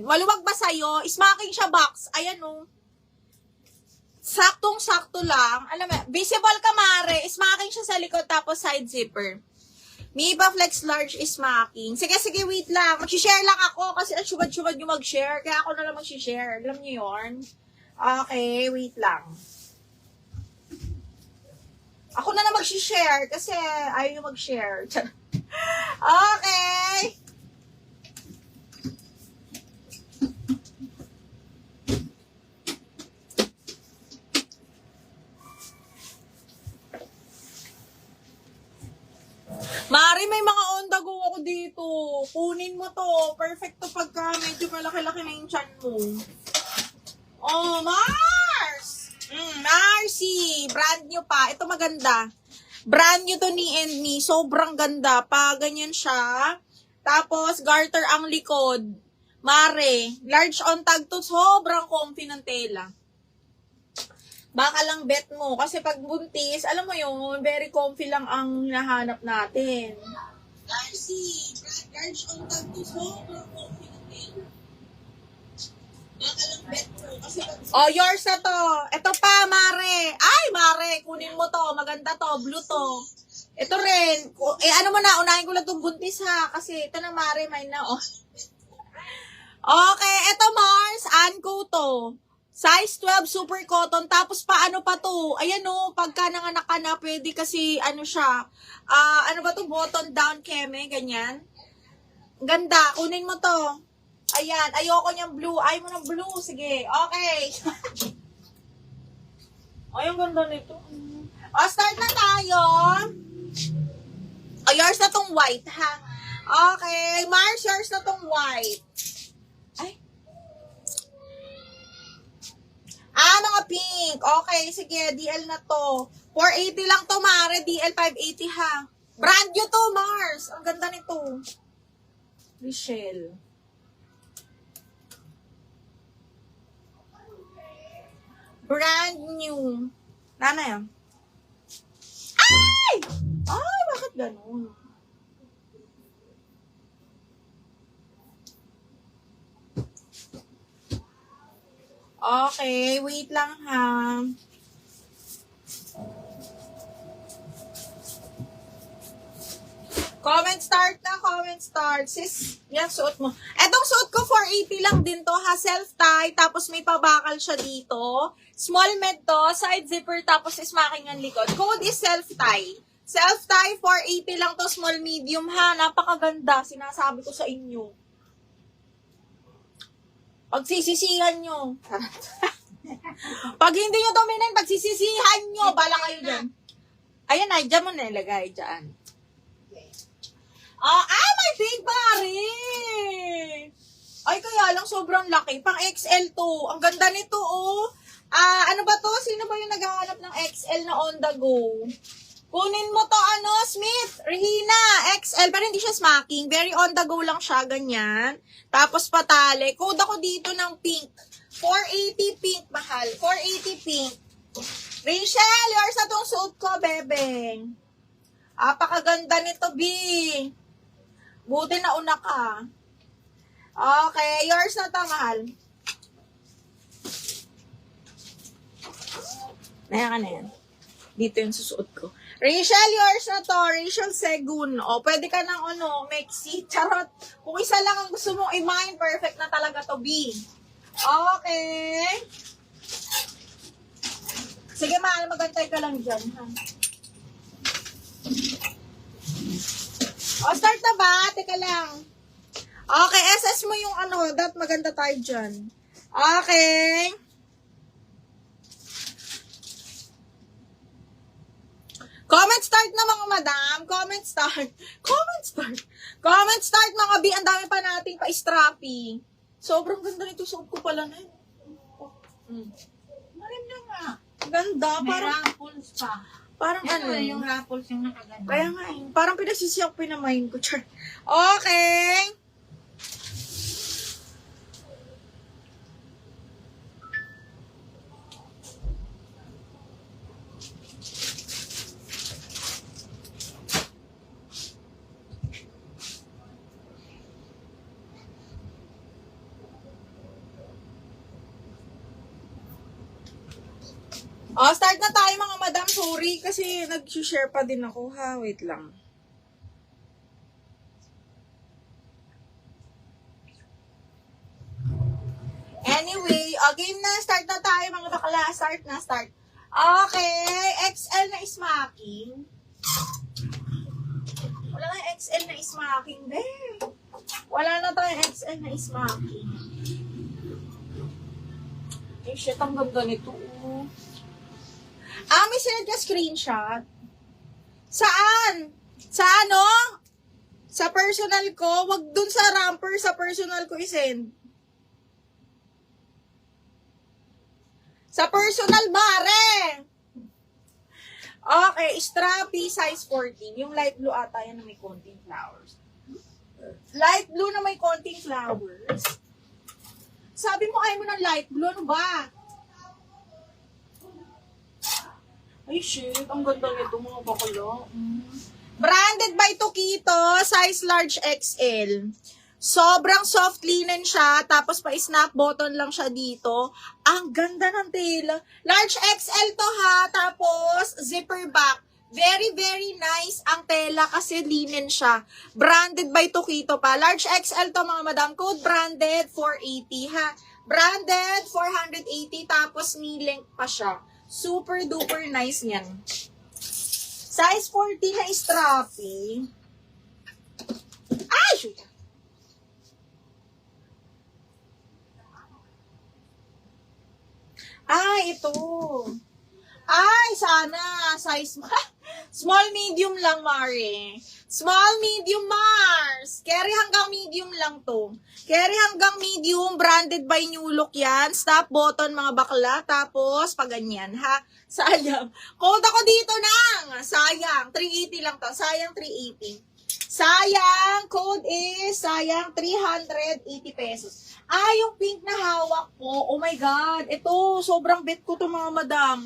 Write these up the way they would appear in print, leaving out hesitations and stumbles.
Maluwag ba sa'yo? Smacking siya box. Ayan o. Saktong-sakto lang. Alam mo, visible ka mare. Smacking siya sa likod tapos side zipper. Miba Flex Large smacking. Sige, wait lang. Mag-share lang ako kasi ang syubad-syubad yung mag-share. Kaya ako na lang mag-share. Alam niyo yun? Okay, wait lang. Ako na lang mag-share kasi ayaw yung mag-share. Okay. Mari, may mga on the go ako dito. Kunin mo to. Perfect to pagka medyo malaki-laki na yung chan mo. Oh, Mars! Marcy! Brand new pa. Ito maganda. Brand new to ni and me. Sobrang ganda. Pa, ganyan siya. Tapos, garter ang likod. Mare. Large on tag to. Sobrang comfy ng tela. Baka lang bet mo. Kasi pag buntis, alam mo yun, very comfy lang ang hinahanap natin. Darcy, large on tag to. Sobrang comfy ng tela. Baka lang bet mo. Kasi pag... Oh, yours na to. Ito pa, Mare. Ay, Mare, kunin mo to. Maganda to. Blue to. Ito rin. Ano mo na, unahin ko lang itong buntis ha. Kasi ito na, Mare, may na. Oh. Okay, ito Mars, Anko to. Size 12, super cotton. Tapos paano pa to? Ayan o, pagka nanganak ka na, pwede kasi, ano siya, ano ba to? Button down keme, ganyan. Ganda, kunin mo to. Ayan, ayoko niyang blue. Ayaw mo ng blue, sige. Okay. Ay, ang ganda nito. O, start na tayo. O, yours na tong white, ha? Okay, Mars, yours na tong white. Ay. Mga pink. Okay, sige, DL na to. 480 lang to, Mare. DL 580, ha? Brand new to, Mars. Ang ganda nito. Michelle. Brand new. Nana yan. Ay! Ay, bakit ganun? Okay, wait lang ha. Comment start na, comment start. Sis, yan, suot mo. Etong suot ko, 480 lang din to ha. Self-tie, tapos may pabakal siya dito. Small med to, side zipper, tapos smacking ang likod. Code is self-tie. Self-tie, 480 lang to, small medium ha. Napakaganda, sinasabi ko sa inyo. Pagsisisihan nyo. Pag hindi nyo dominant, pagsisisihan nyo. Bala kayo dyan. Ayan na, dyan mo nilagay. Dyan. May big pare! Ay, kaya lang sobrang laki. Pang XL to. Ang ganda nito, oh. Ano ba to? Sino ba yung naghahanap ng XL na on the go? Kunin mo to, Smith, Regina, XL, pero hindi siya smacking. Very on the go lang siya, ganyan. Tapos patali. Code ako dito ng pink. 480 pink, mahal. 480 pink. Rachel, yours na tong suit ko, bebeng. Apakaganda nito, B. Buti na una ka. Okay, yours na to, mahal. Naya ka na yan. Dito yung susuot ko. Rachel, yours na to. Rachel Segun. O, pwede ka ng Mexi. Charot. Kung isa lang ang gusto mong i-mine, perfect na talaga to, B. Okay. Sige, mahal. Magantay ka lang dyan, ha? O, start na ba? Teka lang. Okay, SS mo yung that maganda tayo dyan. Okay. Comment start na mga madam. Comment start. Comment start. Comment start mga B. Ang dami pa nating pa-strappy. Sobrang ganda nito. Suot ko pala na yun. Maganda nga. Ganda. May Parang, raffles pa. parang Ito yung raffles yung nakaganda. Kaya nga parang pinasisiyak pinamain ko. Char. Okay. Oh, start na tayo mga madam. Sorry kasi nag-share pa din ako ha. Wait lang. Anyway, game na. Start na tayo mga bakla. Start na, start. Okay. XL na smacking. Wala na XL na smacking, babe. Wala na tayong XL na smacking. Eh, shit, ang ganda nito. May sinad ka screenshot. Saan? Sa ano? Sa personal ko? Wag dun sa ramper, sa personal ko isend. Sa personal, mare! Okay, strappy, size 14. Yung light blue ata yan na may konting flowers. Light blue na may konting flowers. Sabi mo ayaw mo ng light blue, ano ba? Ay, shit. Ang ganda nito, mga bakla. Branded by Tokito, size large XL. Sobrang soft linen siya, tapos pa-snap button lang siya dito. Ang ganda ng tela. Large XL to ha, tapos zipper back. Very, very nice ang tela kasi linen siya. Branded by Tokito pa. Large XL to mga madam. Code branded 480 ha. Branded 480 tapos knee length pa siya. Super duper nice niyan. Size 40 na strappy. Ay, shoot. Ay, ito. Ay, sana. Size, small, medium lang, Mare. Small, medium, Mars. Carry hanggang medium lang to. Carry hanggang medium, branded by New Look yan. Stop button, mga bakla. Tapos, pag ganyan, ha? Sayang. Code ako dito nang. Sayang. 380 lang to. Sayang, 380. Sayang. Code is, sayang, 380 pesos. Yung pink na hawak ko. Oh my God. Ito, sobrang bet ko to mga madam.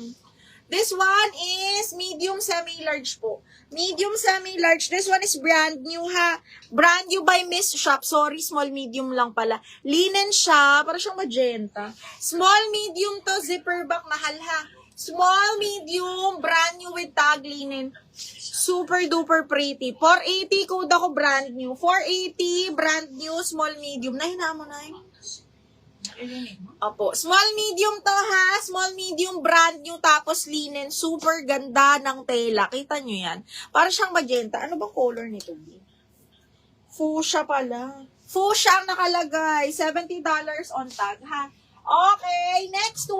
This one is medium semi-large po. Medium semi-large. This one is brand new ha. Brand new by Miss Shop. Sorry, small medium lang pala. Linen siya. Para siyang magenta. Small medium to. Zipper back. Mahal ha. Small medium. Brand new with tag linen. Super duper pretty. 480 code ako brand new. 480 brand new. Small medium. Nahinaan mo na yun. Opo. Small medium to ha. Small medium brand new tapos linen. Super ganda ng tela. Kita nyo yan. Para siyang magenta. Ano bang color nito? Fuchsia pala. Fuchsia ang nakalagay. $70 on tag ha. Okay. Next one.